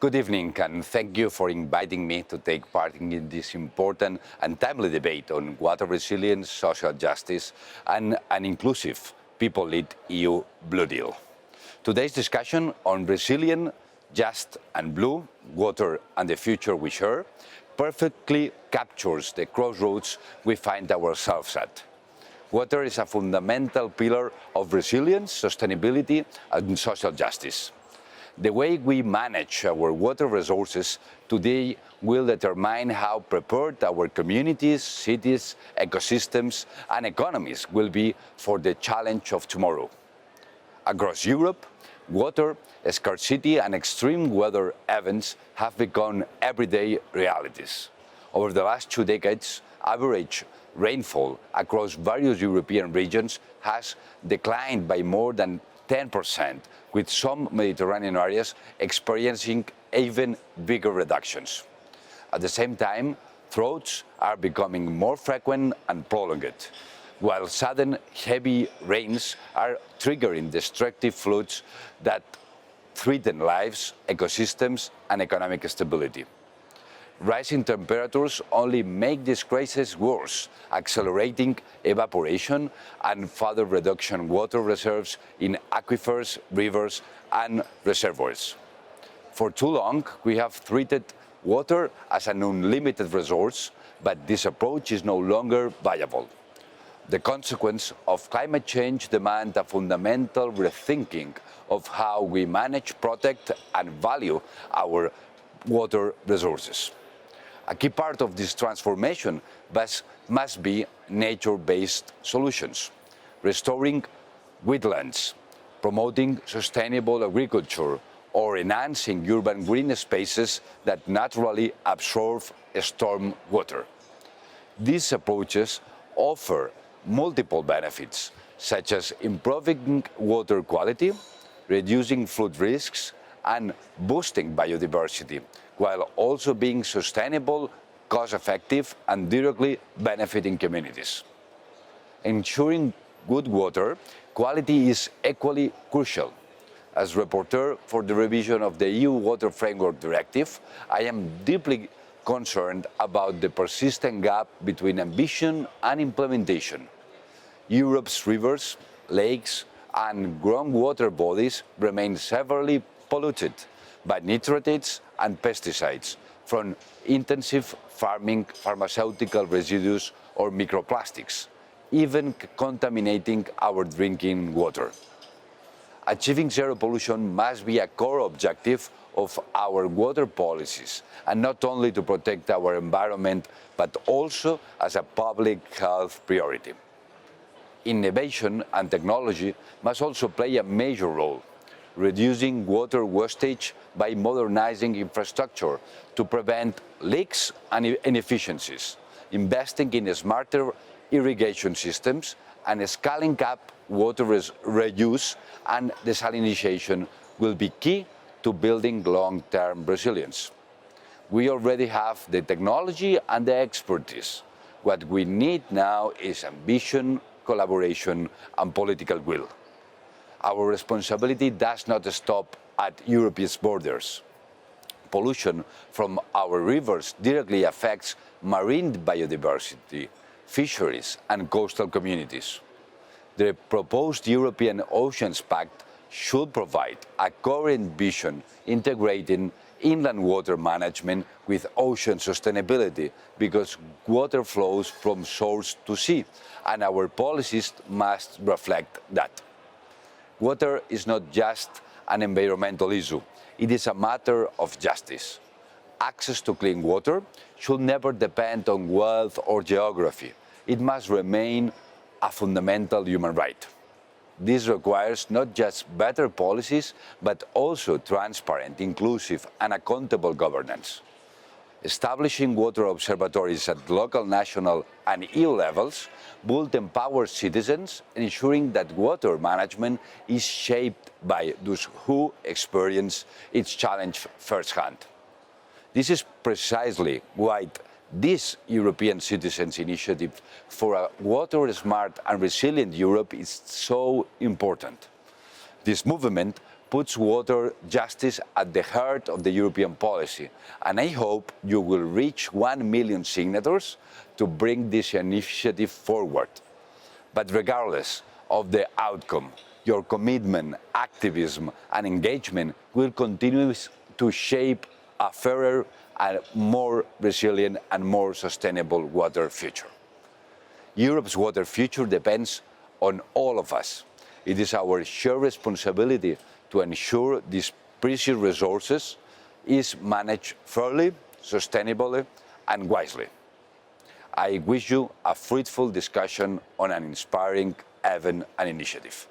Good evening, and thank you for inviting me to take part in this important and timely debate on water resilience, social justice, and an inclusive people-led EU Blue Deal. Today's discussion on resilient, just and blue water and the future we share perfectly captures the crossroads we find ourselves at. Water is a fundamental pillar of resilience, sustainability, and social justice. The way we manage our water resources today will determine how prepared our communities, cities, ecosystems, and economies will be for the challenge of tomorrow. Across Europe, water scarcity and extreme weather events have become everyday realities. Over the last 2 decades, average rainfall across various European regions has declined by more than 10%, with some Mediterranean areas experiencing even bigger reductions. At the same time, droughts are becoming more frequent and prolonged, while sudden heavy rains are triggering destructive floods that threaten lives, ecosystems, and economic stability. Rising temperatures only make this crisis worse, accelerating evaporation and further reduction water reserves in aquifers, rivers, and reservoirs. For too long, we have treated water as an unlimited resource, but this approach is no longer viable. The consequence of climate change demands a fundamental rethinking of how we manage, protect, and value our water resources. A key part of this transformation must be nature-based solutions, restoring wetlands, promoting sustainable agriculture, or enhancing urban green spaces that naturally absorb storm water. These approaches offer multiple benefits, such as improving water quality, reducing flood risks, and boosting biodiversity, while also being sustainable, cost-effective, and directly benefiting communities. Ensuring good water quality is equally crucial. As rapporteur for the revision of the EU Water Framework Directive, I am deeply concerned about the persistent gap between ambition and implementation. Europe's rivers, lakes, and groundwater bodies remain severely polluted by nitrates and pesticides from intensive farming, pharmaceutical residues, or microplastics, even contaminating our drinking water. Achieving zero pollution must be a core objective of our water policies, and not only to protect our environment, but also as a public health priority. Innovation and technology must also play a major role, reducing water wastage by modernizing infrastructure to prevent leaks and inefficiencies, investing in smarter irrigation systems, and scaling up water reuse and desalination will be key to building long-term resilience. We already have the technology and the expertise. What we need now is ambition, collaboration, and political will. Our responsibility does not stop at Europe's borders. Pollution from our rivers directly affects marine biodiversity, fisheries, and coastal communities. The proposed European Oceans Pact should provide a coherent vision integrating inland water management with ocean sustainability, because water flows from source to sea, and our policies must reflect that. Water is not just an environmental issue, it is a matter of justice. Access to clean water should never depend on wealth or geography. It must remain a fundamental human right. This requires not just better policies, but also transparent, inclusive, and accountable governance. Establishing water observatories at local, national, and EU levels would empower citizens, ensuring that water management is shaped by those who experience its challenge firsthand. This is precisely why this European Citizens' Initiative for a water-smart and resilient Europe is so important. This movement puts water justice at the heart of the European policy, and I hope you will reach 1 million signatures to bring this initiative forward. But regardless of the outcome, your commitment, activism, and engagement will continue to shape a fairer and more resilient and more sustainable water future. Europe's water future depends on all of us. It is our shared responsibility to ensure these precious resources is managed fairly, sustainably, and wisely. I wish you a fruitful discussion on an inspiring event and initiative.